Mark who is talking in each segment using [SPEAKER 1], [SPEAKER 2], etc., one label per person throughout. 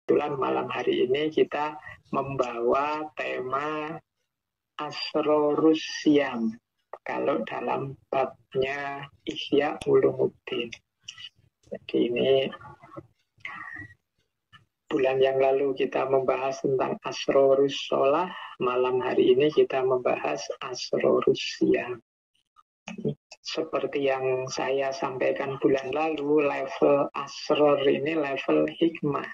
[SPEAKER 1] kebetulan malam hari ini kita membawa tema Asrorus Syam kalau dalam babnya Ihya Ulumuddin. Jadi ini bulan yang lalu kita membahas tentang Asrorus Sholah, malam hari ini kita membahas Asrorus Syam. Seperti yang saya sampaikan bulan lalu, level Asror ini level hikmah.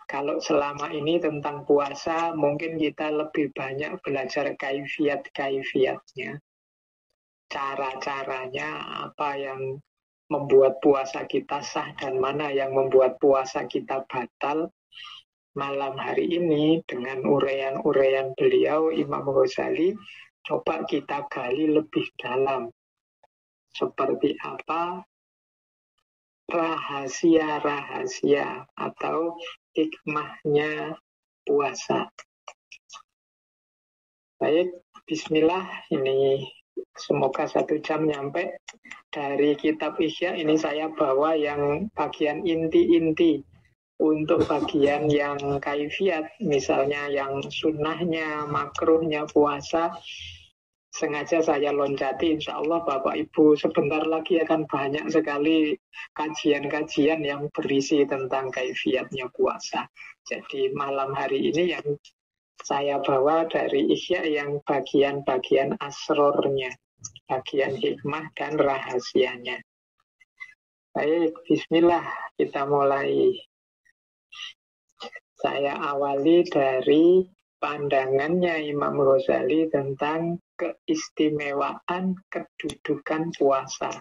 [SPEAKER 1] Kalau selama ini tentang puasa, mungkin kita lebih banyak belajar kaifiat-kaifiatnya. Cara-caranya, apa yang membuat puasa kita sah dan mana yang membuat puasa kita batal. Malam hari ini dengan uraian-uraian beliau, Imam Ghazali, coba kita gali lebih dalam. Seperti apa rahasia-rahasia atau hikmahnya puasa. Baik, bismillah, ini semoga 1 jam nyampe. Dari kitab Ihya ini saya bawa yang bagian inti-inti. Untuk bagian yang kaifiat, misalnya yang sunnahnya, makruhnya puasa, sengaja saya loncati. Insya Allah Bapak Ibu sebentar lagi akan banyak sekali kajian-kajian yang berisi tentang kaifiatnya puasa. Jadi malam hari ini yang saya bawa dari Ihya yang bagian-bagian asrornya, bagian hikmah dan rahasianya. Baik, bismillah, kita mulai. Saya awali dari pandangannya Imam Ghazali tentang keistimewaan kedudukan puasa.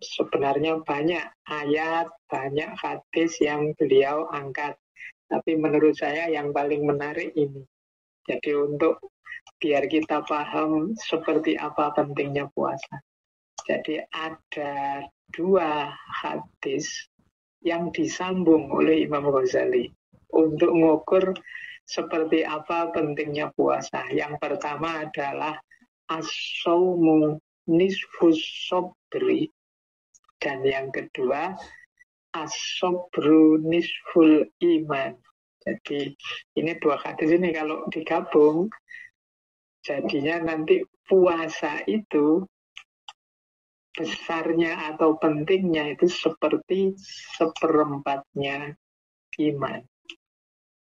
[SPEAKER 1] Sebenarnya banyak ayat, banyak hadis yang beliau angkat. Tapi menurut saya yang paling menarik ini. Jadi untuk biar kita paham seperti apa pentingnya puasa. Jadi ada 2 hadis yang disambung oleh Imam Ghazali untuk mengukur seperti apa pentingnya puasa. Yang pertama adalah as-shaumu nisfus sabri, dan yang kedua as-sabru nisful iman. Jadi ini 2 hadis ini kalau digabung jadinya nanti puasa itu besarnya atau pentingnya itu seperti 1/4-nya iman.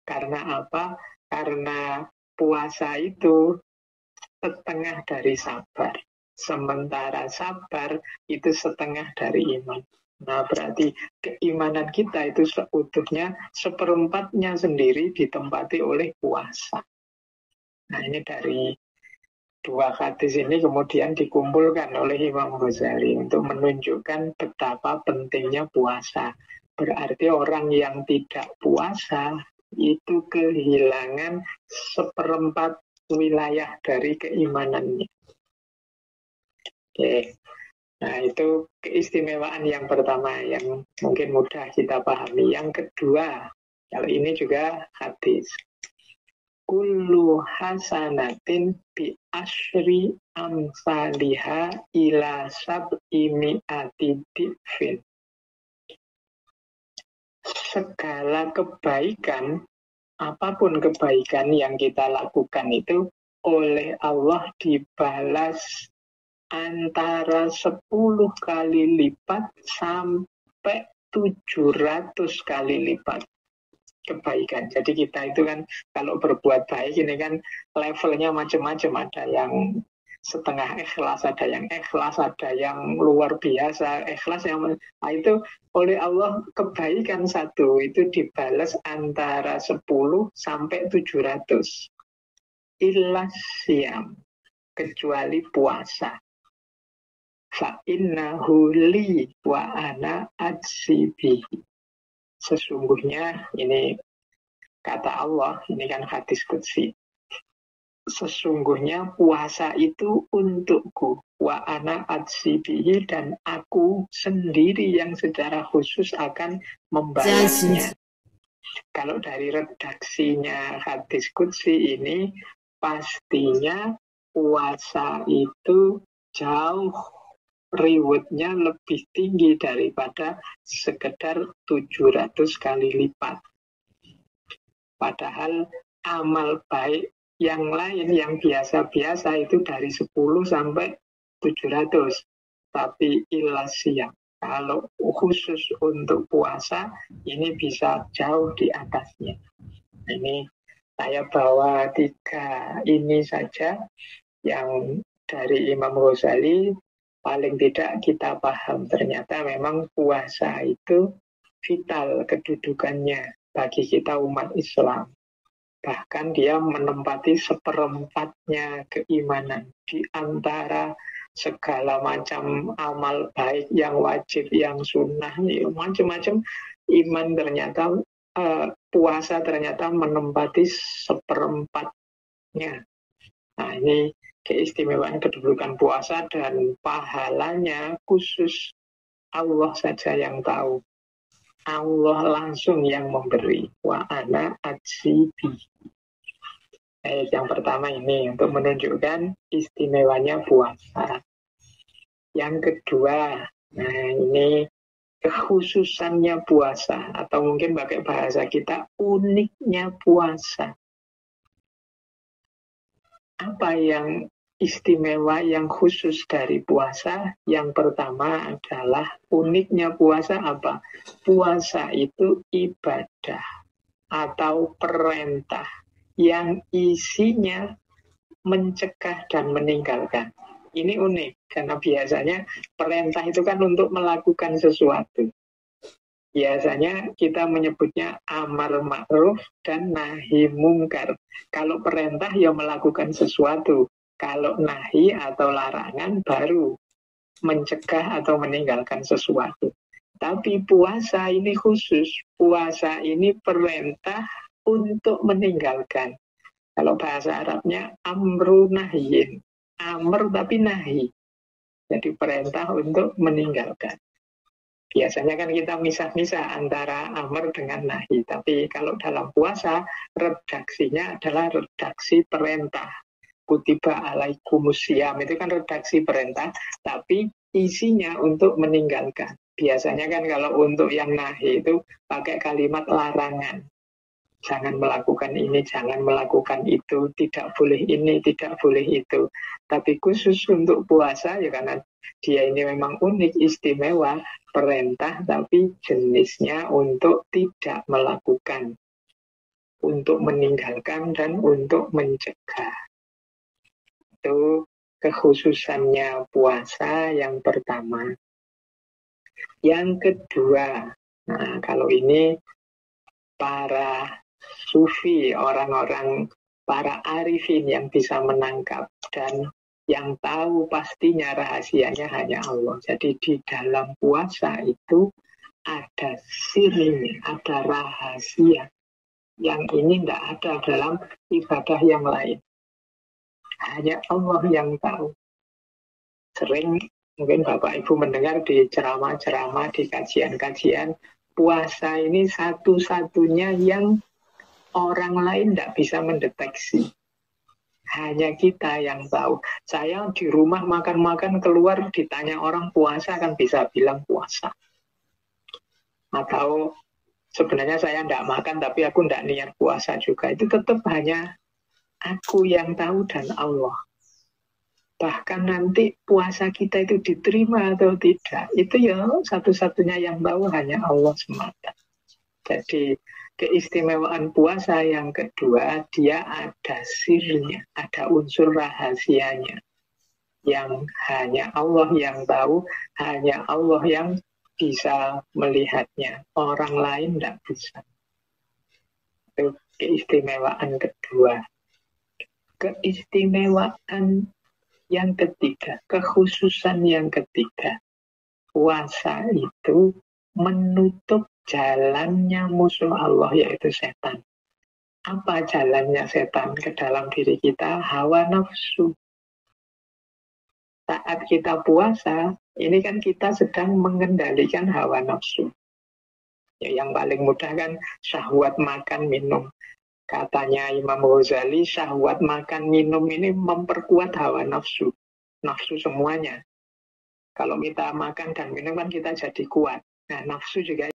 [SPEAKER 1] Karena apa? Karena puasa itu setengah dari sabar. Sementara sabar itu setengah dari iman. Nah, berarti keimanan kita itu seutuhnya 1/4-nya sendiri ditempati oleh puasa. Nah, ini dari 2 hadis ini kemudian dikumpulkan oleh Imam Ghazali untuk menunjukkan betapa pentingnya puasa. Berarti orang yang tidak puasa itu kehilangan 1/4 wilayah dari keimanannya. Oke. Nah, itu keistimewaan yang pertama yang mungkin mudah kita pahami. Yang kedua, kalau ini juga hadis. Kullu hasanatin bi asyri amsaliha ila sab'i mi'ati difin. Segala kebaikan, apapun kebaikan yang kita lakukan itu oleh Allah dibalas antara 10 kali lipat sampai 700 kali lipat kebaikan. Jadi kita itu kan kalau berbuat baik ini kan levelnya macam-macam. Ada yang setengah ikhlas, ada yang ikhlas, ada yang luar biasa ikhlas. Yang itu oleh Allah kebaikan satu itu dibalas antara 10 sampai 700. Illas siyam, kecuali puasa. Fa'innahu li wa ana ajzibihi. Sesungguhnya, ini kata Allah, ini kan hadis qudsi. Sesungguhnya puasa itu untukku. Wa ana ajzibihi, dan aku sendiri yang secara khusus akan membalasnya. Kalau dari redaksinya hadis qudsi ini, pastinya puasa itu jauh rewardnya lebih tinggi daripada sekedar 700 kali lipat. Padahal amal baik yang lain yang biasa-biasa itu dari 10 sampai 700. Tapi ilas siang, kalau khusus untuk puasa ini bisa jauh di atasnya. Ini saya bawa 3 ini saja yang dari Imam Ghazali. Paling tidak kita paham ternyata memang puasa itu vital kedudukannya bagi kita umat Islam. Bahkan dia menempati 1/4-nya keimanan di antara segala macam amal baik yang wajib, yang sunnah, macam-macam. Iman ternyata, puasa ternyata menempati 1/4-nya. Nah, ini keistimewaan kedudukan puasa dan pahalanya khusus Allah saja yang tahu. Allah langsung yang memberi. Wa ana ajibi. Yang pertama ini untuk menunjukkan istimewanya puasa. Yang kedua, nah ini kekhususannya puasa, atau mungkin pakai bahasa kita uniknya puasa. Apa yang istimewa, yang khusus dari puasa? Yang pertama adalah uniknya puasa apa? Puasa itu ibadah atau perintah yang isinya mencegah dan meninggalkan. Ini unik, karena biasanya perintah itu kan untuk melakukan sesuatu. Biasanya kita menyebutnya amar ma'ruf dan nahi mungkar. Kalau perintah ya melakukan sesuatu. Kalau nahi atau larangan baru mencegah atau meninggalkan sesuatu. Tapi puasa ini khusus. Puasa ini perintah untuk meninggalkan. Kalau bahasa Arabnya amru nahyin. Amr tapi nahi. Jadi perintah untuk meninggalkan. Biasanya kan kita misah-misah antara amr dengan nahi. Tapi kalau dalam puasa, redaksinya adalah redaksi perintah. Kutiba alaikumusiyam, itu kan redaksi perintah, tapi isinya untuk meninggalkan. Biasanya kan kalau untuk yang nahi itu pakai kalimat larangan. Jangan melakukan ini, jangan melakukan itu, tidak boleh ini, tidak boleh itu. Tapi khusus untuk puasa, ya karena dia ini memang unik, istimewa, perintah, tapi jenisnya untuk tidak melakukan, untuk meninggalkan, dan untuk mencegah. Itu kekhususannya puasa yang pertama. Yang kedua, nah kalau ini para sufi, orang-orang, para arifin yang bisa menangkap dan yang tahu pastinya rahasianya hanya Allah. Jadi di dalam puasa itu ada sirnya, ada rahasia yang ini tidak ada dalam ibadah yang lain. Hanya Allah yang tahu. Sering mungkin Bapak Ibu mendengar di ceramah-ceramah, di kajian-kajian, puasa ini satu-satunya yang orang lain tidak bisa mendeteksi. Hanya kita yang tahu. Saya di rumah makan-makan keluar ditanya orang puasa kan bisa bilang puasa. Atau sebenarnya saya tidak makan tapi aku tidak niat puasa juga. Itu tetap hanya aku yang tahu dan Allah. Bahkan nanti puasa kita itu diterima atau tidak, itu ya satu-satunya yang tahu hanya Allah semata. Jadi keistimewaan puasa yang kedua, dia ada sirnya, ada unsur rahasianya. Yang hanya Allah yang tahu, hanya Allah yang bisa melihatnya. Orang lain tidak bisa. Itu keistimewaan kedua. Keistimewaan yang ketiga, kekhususan yang ketiga. Puasa itu menutup jalannya musuh Allah, yaitu setan. Apa jalannya setan ke dalam diri kita? Hawa nafsu. Saat kita puasa, ini kan kita sedang mengendalikan hawa nafsu. Ya, yang paling mudah kan syahwat makan minum. Katanya Imam Ghazali, syahwat makan minum ini memperkuat hawa nafsu. Nafsu semuanya. Kalau kita makan dan minum kan kita jadi kuat. Nah, nafsu juga